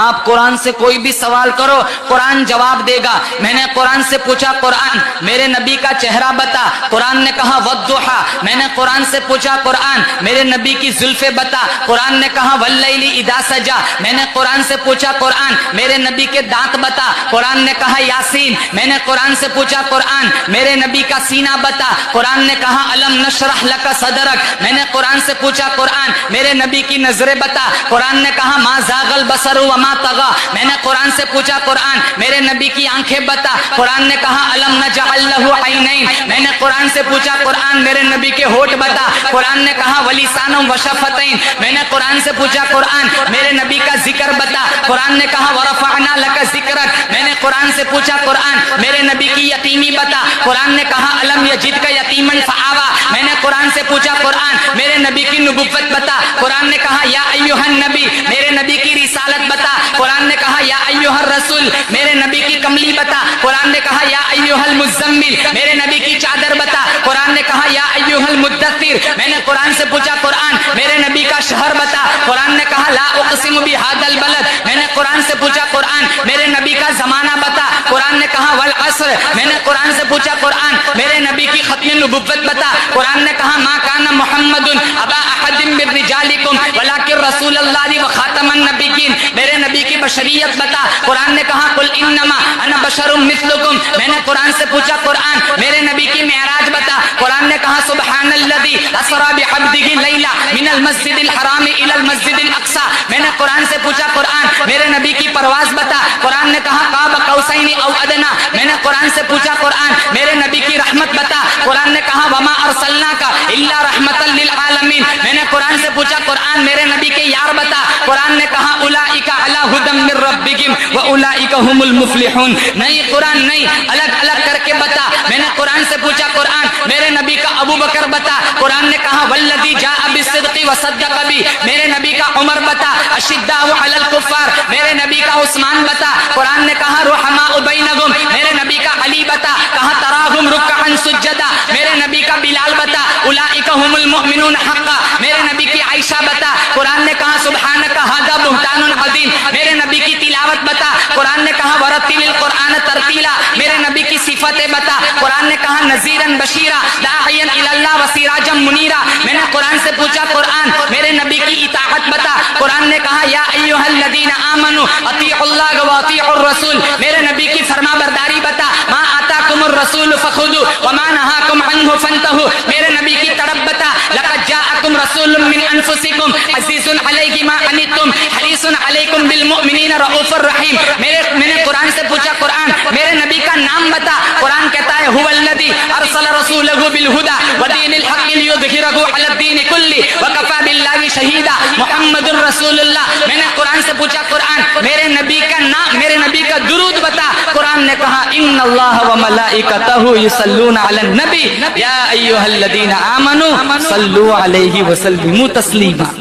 آپ قرآن سے کوئی بھی سوال کرو قرآن جواب دے گا. میں نے قرآن سے پوچھا قرآن میرے نبی کا چہرہ بتا, قرآن نے کہا والضحیٰ. میں نے قرآن سے پوچھا قرآن میرے نبی کی زلفیں بتا, قرآن نے کہا واللیل اذا سجا. میں نے قرآن سے پوچھا قرآن میرے نبی کے دانت بتا, قرآن نے کہا یاسین. میں نے قرآن سے پوچھا قرآن میرے نبی کا سینہ بتا, قرآن نے کہا الم نشرح لک صدرک. میں نے قرآن سے پوچھا قرآن میرے نبی کی نظریں بتا, قرآن نے کہا ما زاغ البصر وما طغى. میں نے قرآن سے پوچھا قرآن میرے نبی کی آنکھیں بتا, قرآن نے کہا الم نجعل له عینین. میں نے قرآن سے پوچھا قرآن میرے نبی کے ہونٹ بتا, قرآن نے کہا ولسانا وشفتین. میں نے قرآن سے پوچھا قرآن میرے نبی کا ذکر بتا, قرآن نے کہا ورفعنا لک ذکرک. میں نے قرآن سے پوچھا قرآن میرے نبی کی یتیمی بتا, قرآن نے کہا الم یجدک یتیما فآوی. میں نے قرآن سے پوچھا قرآن میرے نبی کی نبوت بتا, قرآن نے کہا یا ایھا النبی. میرے نبی کی رسالت بتا, قرآن نے کہا یا ایھا الرسول. میرے نبی کی کملی بتا, قرآن نے کہا یا ایھا المزمل. میرے نبی کی چادر بتا, قرآن نے کہا یا ایھا المدثر. میں نے قرآن سے پوچھا قرآن میرے نبی کا شہر بتا, قرآن نے کہا لا اقسم بھذا البلد. میں نے قرآن سے پوچھا قرآن میرے نبی کا زمانہ بتا, قرآن نے کہا والعصر. میں نے قرآن سے پوچھا قرآن میرے نبی کی ختم نبوت بتا, قرآن نے کہا ما کان محمد ابا احد من رجالکم ولکن رسول اللہ وخاتم النبیین. میرے نبی کی بشریت بتا, قرآن نے کہا قل انما انا بشر مثلکم. میں نے قرآن سے پوچھا قرآن میرے نبی کی معراج بتا, قرآن نے کہا سبحان الذی اسری بعبدہ لیلا من المسجد الحرام الی المسجد الاقصی. میں نے قرآن سے پوچھا قرآن میرے نبی کی پرواز بتا, قرآن نے کہا قاب قوسین او ادنی. میں نے قرآن سے پوچھا قرآن میرے نبی کی رحمت بتا, قرآن نے کہا وما ارسلناک الا رحمتا للعالمین. میں نے قرآن سے پوچھا قرآن میرے نبی کے یار بتا, قرآن نے کہا اولئک علی ھدی من ربہم واولئک هم المفلحون. نہیں قرآن نہیں, الگ الگ کر کے بتا. میں نے قرآن سے پوچھا قرآن میرے نبی کا ابو بکر بتا, قرآن نے کہا والذی جاء بالصدق وصدق بہ. میرے نبی کا عمر بتا, اشداء علی الکفار. میرے نبی کا عثمان بتا, قرآن نے کہا رحماء بینہم. میرے نبی کا علی بتا, کہا تراہم رکعا سجدا. میرے نبی کا بلال بتا, اولئک هم المؤمنون حقا. میرے نبی کی عائشہ بتا, قرآن نے کہا سبحانک ھذا بہتان عظیم. میرے نبی کی تلاوت بتا, قرآن نے کہا ورتل القرآن ترتیلا. میرے نبی کی صفتیں بتا, قرآن نے کہا نذیرا بشیرا داعیا الی اللہ وسراجا منیرا. میں نے قرآن سے پوچھا قرآن میرے نبی کی اطاعت بتا, قرآن نے کہا یا ایھا الذین آمنوا اطیعوا اللہ واطیعوا الرسول. میرے نبی کی فرما برداری بتا, ما آتاکم الرسول فخذوا وما نہاکم عنہ فانتہوا. میرے نبی کی طرف بتا, لقد جاءکم رسول من انفسکم عزیز علیہ ما عنتم حریص علیکم بالمؤمنین رؤوف الرحیم. میں نے قرآن سے پوچھا قرآن میرے نبی کا نام بتا, قرآن کہتا ہے هو الذی ارسل رسولہ بالہدی ودین الحق لیظہرہ علی الدین کلہ وکفی باللہ شہیدا محمد رسول اللہ. میں نے قرآن سے پوچھا قرآن میرے نبی کا نام میرے نبی کا درود بتا, قرآن نے کہا ان اللہ وملائکتہ یصلون علی النبی یا ایھا الذین آمنوا صلوا علیہ وسلموا تسلیما.